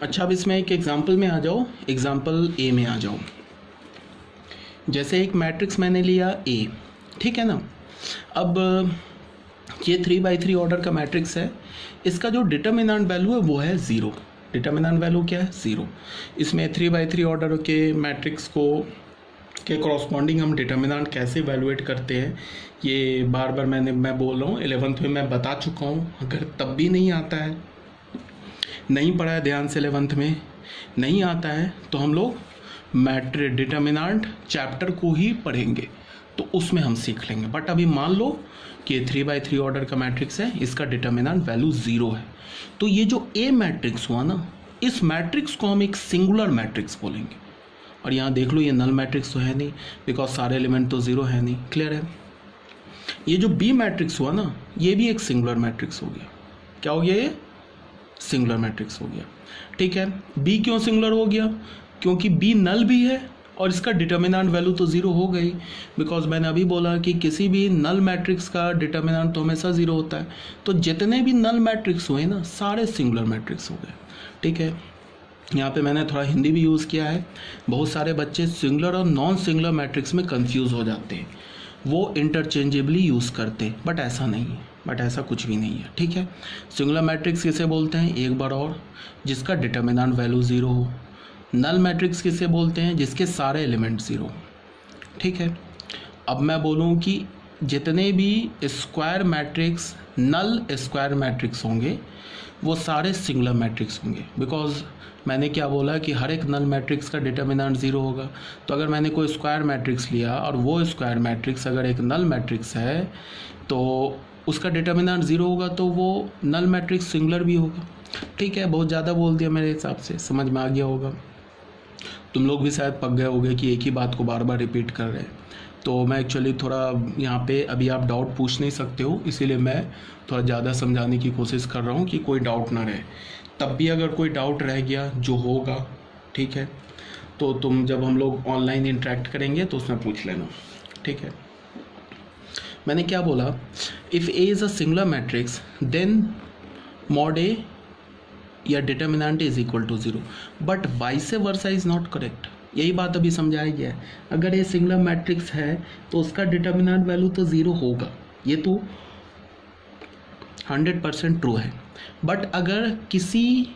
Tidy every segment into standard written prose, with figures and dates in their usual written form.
अच्छा, अब इसमें एक एग्जांपल में आ जाओ, एग्जांपल ए में आ जाओ। जैसे एक मैट्रिक्स मैंने लिया ए, ठीक है ना। अब ये 3/3 ऑर्डर का मैट्रिक्स है, इसका जो डिटर्मिनेंट वैल्यू है वो है 0। डिटर्मिनेंट वैल्यू क्या है? 0। इसमें 3/3 ऑर्डर के मैट्रिक्स को के कॉरस्पॉन्डिंग हम डिटर्मिनेंट कैसे इवैल्यूएट करते हैं, ये बार बार मैं बोल रहा हूँ, 11th में मैं बता चुका हूँ। अगर तब भी नहीं आता है, नहीं पढ़ा है ध्यान से, 11th में नहीं आता है, तो हम लोग मैट्रिक्स डिटर्मिनेंट चैप्टर को ही पढ़ेंगे, तो उसमें हम सीख लेंगे। बट अभी मान लो कि 3/3 ऑर्डर का मैट्रिक्स है, इसका डिटर्मिनेंट वैल्यू 0 है, तो ये जो ए मैट्रिक्स हुआ ना, इस मैट्रिक्स को हम एक सिंगुलर मैट्रिक्स बोलेंगे। और यहाँ देख लो, ये नल मैट्रिक्स तो है नहीं, बिकॉज सारे एलिमेंट तो 0 है नहीं। क्लियर है? ये जो बी मैट्रिक्स हुआ ना, ये भी एक सिंगुलर मैट्रिक्स हो गया। क्या हो गया? ये सिंगुलर मैट्रिक्स हो गया। ठीक है, बी क्यों सिंगुलर हो गया? क्योंकि बी नल भी है और इसका डिटर्मिनेंट वैल्यू तो 0 हो गई, बिकॉज मैंने अभी बोला कि किसी भी नल मैट्रिक्स का डिटर्मिनेंट तो हमेशा 0 होता है। तो जितने भी नल मैट्रिक्स हुए ना, सारे सिंगुलर मैट्रिक्स हो गए। ठीक है, यहाँ पे मैंने थोड़ा हिंदी भी यूज़ किया है। बहुत सारे बच्चे सिंगुलर और नॉन सिंगुलर मैट्रिक्स में कंफ्यूज हो जाते हैं, वो इंटरचेंजेबली यूज़ करते हैं, बट ऐसा नहीं है, बट ऐसा कुछ भी नहीं है। ठीक है, सिंगुलर मैट्रिक्स किसे बोलते हैं? एक बार और, जिसका डिटर्मिनेंट वैल्यू 0 हो। नल मैट्रिक्स किसे बोलते हैं? जिसके सारे एलिमेंट 0। ठीक है, अब मैं बोलूँ कि जितने भी स्क्वायर मैट्रिक्स नल स्क्वायर मैट्रिक्स होंगे वो सारे सिंगुलर मैट्रिक्स होंगे, बिकॉज मैंने क्या बोला कि हर एक नल मैट्रिक्स का डिटर्मिनेंट 0 होगा। तो अगर मैंने कोई स्क्वायर मैट्रिक्स लिया और वो स्क्वायर मैट्रिक्स अगर एक नल मैट्रिक्स है तो उसका डिटर्मिनेंट 0 होगा, तो वो नल मैट्रिक्स सिंगुलर भी होगा। ठीक है, बहुत ज़्यादा बोल दिया मेरे हिसाब से, समझ में आ गया होगा। तुम लोग भी शायद पक गए होगे कि एक ही बात को बार बार रिपीट कर रहे हैं, तो मैं एक्चुअली थोड़ा यहाँ पे अभी आप डाउट पूछ नहीं सकते हो, इसीलिए मैं थोड़ा ज़्यादा समझाने की कोशिश कर रहा हूँ कि कोई डाउट ना रहे। तब भी अगर कोई डाउट रह गया, जो होगा, ठीक है, तो तुम जब हम लोग ऑनलाइन इंटरेक्ट करेंगे तो उसमें पूछ लेना। ठीक है, मैंने क्या बोला? If A is a singular matrix then mod A या determinant is equal to 0, but vice versa is not correct. यही बात अभी समझाया गया है। अगर ये सिंगुलर मैट्रिक्स है तो उसका डिटर्मिनेंट वैल्यू तो 0 होगा, ये तो 100% ट्रू है। बट अगर किसी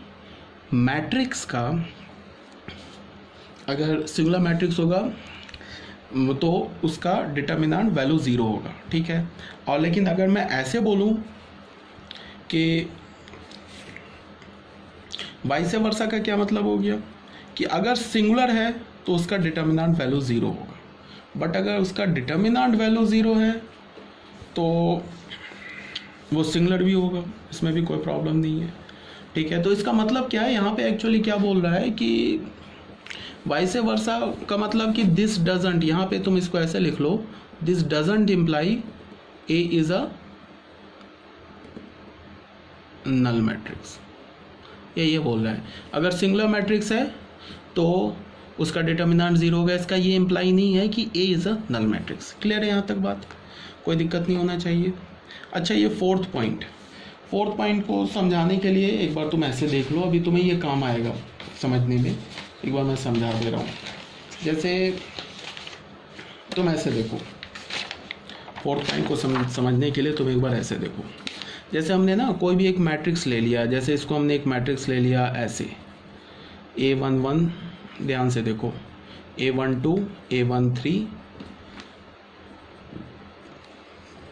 मैट्रिक्स का, अगर सिंगुलर मैट्रिक्स होगा तो उसका डिटर्मिनेंट वैल्यू 0 होगा। ठीक है, और लेकिन अगर मैं ऐसे बोलूं कि वाइस वर्सा का क्या मतलब हो गया कि अगर सिंगुलर है तो उसका डिटर्मिनेंट वैल्यू 0 होगा, बट अगर उसका डिटर्मिनेंट वैल्यू 0 है तो वो सिंगुलर भी होगा, इसमें भी कोई प्रॉब्लम नहीं है। ठीक है, तो इसका मतलब क्या है? यहाँ पे एक्चुअली क्या बोल रहा है कि वाइस वर्सा का मतलब कि दिस डजंट, यहाँ पे तुम इसको ऐसे लिख लो, this doesn't imply A is a null matrix, ये बोल रहा है। अगर सिंगुलर मैट्रिक्स है तो उसका डिटर्मिनेंट 0 होगा, इसका ये इम्प्लाई नहीं है कि A is a null matrix. Clear है यहाँ तक बात? कोई दिक्कत नहीं होना चाहिए। अच्छा, ये फोर्थ पॉइंट को समझाने के लिए एक बार तुम ऐसे देख लो, अभी तुम्हें ये काम आएगा समझने में। एक बार मैं समझा दे रहा हूँ, जैसे तुम ऐसे देखो, फोर्थ पॉइंट को समझने के लिए तुम एक बार ऐसे देखो। जैसे हमने ना कोई भी एक मैट्रिक्स ले लिया, जैसे इसको हमने एक मैट्रिक्स ले लिया ऐसे A11, ध्यान से देखो, A12, A13,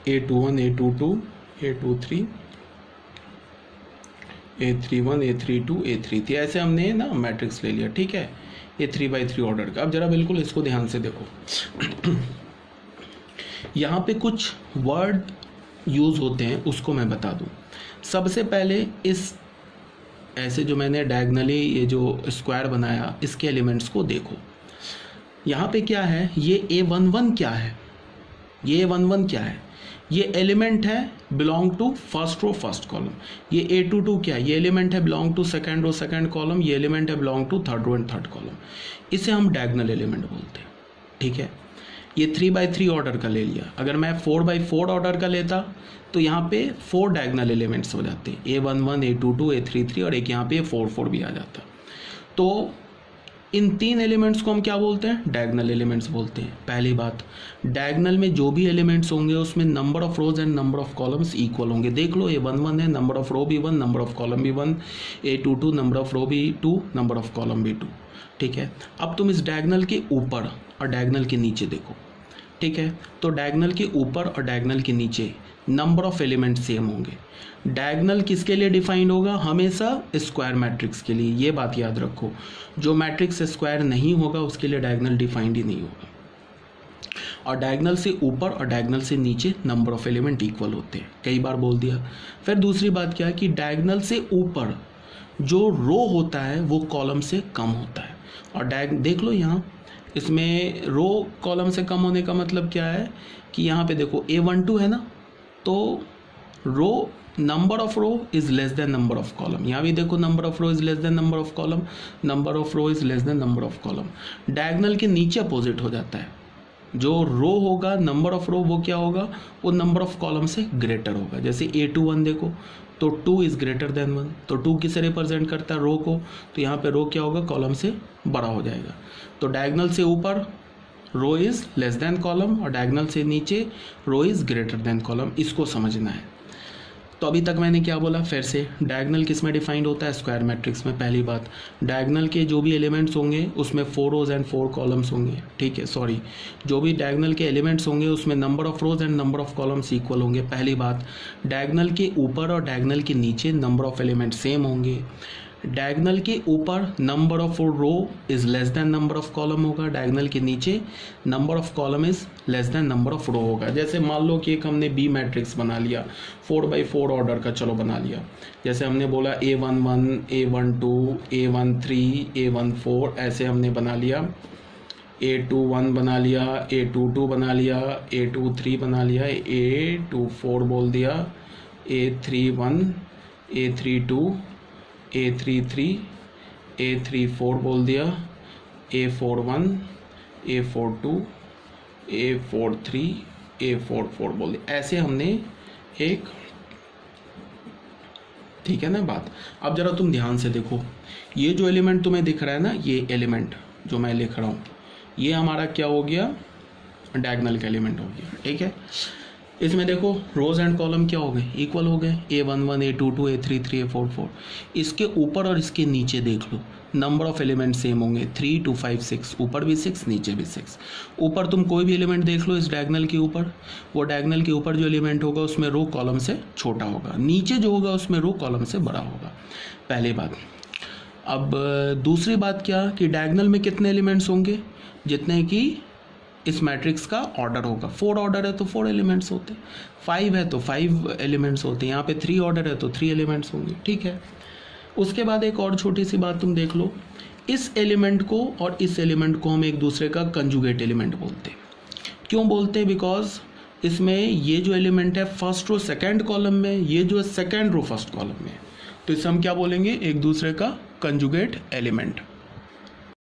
A21, A22, A23, A31, A32, A33, ऐसे हमने ना मैट्रिक्स ले लिया। ठीक है, ये 3/3 ऑर्डर का। अब जरा बिल्कुल इसको ध्यान से देखो, यहाँ पे कुछ वर्ड यूज़ होते हैं, उसको मैं बता दूं। सबसे पहले इस ऐसे जो मैंने डायगनली ये जो स्क्वायर बनाया, इसके एलिमेंट्स को देखो। यहाँ पे क्या है? ये A11 क्या है? ये A11 क्या है? ये एलिमेंट है belong to first row first column. ये A22 क्या है? ये एलिमेंट है belong to second row second column. ये एलिमेंट है belong to third row and third column. इसे हम डायगनल एलिमेंट बोलते हैं। ठीक है, ये 3/3 ऑर्डर का ले लिया। अगर मैं 4/4 ऑर्डर का लेता तो यहाँ पे 4 डायगनल एलिमेंट्स हो जाते हैं, A11, A22, A33, और एक यहाँ पे 4 भी आ जाता। तो इन 3 एलिमेंट्स को हम क्या बोलते हैं? डायगोनल एलिमेंट्स बोलते हैं। पहली बात, डायगोनल में जो भी एलिमेंट्स होंगे उसमें number of rose and number of columns equal होंगे। देख लो, A1 1 है, नंबर ऑफ रो भी 1, नंबर ऑफ कॉलम भी 1, A2 2, नंबर ऑफ रो भी 2, नंबर ऑफ कॉलम भी 2। ठीक है, अब तुम इस डायगोनल के ऊपर और डायगोनल के नीचे देखो। ठीक है, तो डायगोनल के ऊपर और डायगोनल के नीचे नंबर ऑफ एलिमेंट सेम होंगे। डायगोनल किसके लिए डिफाइंड होगा? हमेशा स्क्वायर मैट्रिक्स के लिए। ये बात याद रखो, जो मैट्रिक्स स्क्वायर नहीं होगा उसके लिए डायगोनल डिफाइंड ही नहीं होगा। और डायगोनल से ऊपर और डायगोनल से नीचे नंबर ऑफ एलिमेंट इक्वल होते हैं, कई बार बोल दिया। फिर दूसरी बात क्या है कि डायगोनल से ऊपर जो रो होता है वो कॉलम से कम होता है। और देख लो यहाँ, इसमें रो कॉलम से कम होने का मतलब क्या है कि यहाँ पे देखो A12 है ना, तो row number of row is less than number of column. यहाँ भी देखो, number of row is less than number of column, number of row is less than number of column. Diagonal के नीचे अपोजिट हो जाता है, जो रो होगा नंबर ऑफ रो वो क्या होगा? वो नंबर ऑफ कॉलम से ग्रेटर होगा। जैसे A21 देखो, तो 2 इज ग्रेटर देन 1, तो 2 किसे रिप्रेजेंट करता है? रो को, तो यहाँ पे रो क्या होगा? कॉलम से बड़ा हो जाएगा। तो डायगोनल से ऊपर रो इज लेस देन कॉलम और डायगोनल से नीचे रो इज ग्रेटर देन कॉलम, इसको समझना है। तो अभी तक मैंने क्या बोला? फिर से, डायगोनल किस में डिफाइंड होता है? स्क्वायर मैट्रिक्स में। पहली बात, डायगोनल के जो भी एलिमेंट्स होंगे उसमें 4 रोज एंड 4 कॉलम्स होंगे। ठीक है, सॉरी, जो भी डायगोनल के एलिमेंट्स होंगे उसमें number of rose and number of columns equal होंगे। पहली बात, डायगोनल के ऊपर और डायगोनल के नीचे नंबर ऑफ एलिमेंट सेम होंगे। डायगोनल के ऊपर number of row is less than number of column होगा, डायगोनल के नीचे number of column is less than number of row होगा। जैसे मान लो कि एक हमने बी मैट्रिक्स बना लिया 4x4 ऑर्डर का, चलो बना लिया। जैसे हमने बोला A11, A12, A13, A14, ऐसे हमने बना लिया। A21 बना लिया, A22 बना लिया, A23 बना लिया, A24 बोल दिया, A31, A32, A33, A34 बोल दिया, A41, A42, A43, A44 बोल दिया। ऐसे हमने एक, ठीक है ना बात। अब जरा तुम ध्यान से देखो, ये जो एलिमेंट तुम्हें दिख रहा है ना, ये एलिमेंट जो मैं लिख रहा हूँ, ये हमारा क्या हो गया? डायगोनल का एलिमेंट हो गया। ठीक है, इसमें देखो रोज एंड कॉलम क्या हो गए? इक्वल हो गए। A11, A22, A33, A44। इसके ऊपर और इसके नीचे देख लो, नंबर ऑफ एलिमेंट सेम होंगे, 3 2 5 6, ऊपर भी 6 नीचे भी 6। ऊपर तुम कोई भी एलिमेंट देख लो इस डायगोनल के ऊपर, वो डायगोनल के ऊपर जो एलिमेंट होगा उसमें रो कॉलम से छोटा होगा, नीचे जो होगा उसमें रो कॉलम से बड़ा होगा। पहली बात। अब दूसरी बात क्या कि डायगोनल में कितने एलिमेंट्स होंगे? जितने कि इस मैट्रिक्स का ऑर्डर होगा। 4 ऑर्डर है तो 4 एलिमेंट्स होते, 5 है तो 5 एलिमेंट्स होते हैं। यहाँ पे 3 ऑर्डर है तो 3 एलिमेंट्स होंगे। ठीक है, उसके बाद एक और छोटी सी बात तुम देख लो, इस एलिमेंट को और इस एलिमेंट को हम एक दूसरे का कंजुगेट एलिमेंट बोलते हैं। क्यों बोलते हैं? बिकॉज इसमें ये जो एलिमेंट है फर्स्ट रो सेकेंड कॉलम में, ये जो है सेकेंड रो फर्स्ट कॉलम में, तो इसे हम क्या बोलेंगे? एक दूसरे का कंजुगेट एलिमेंट।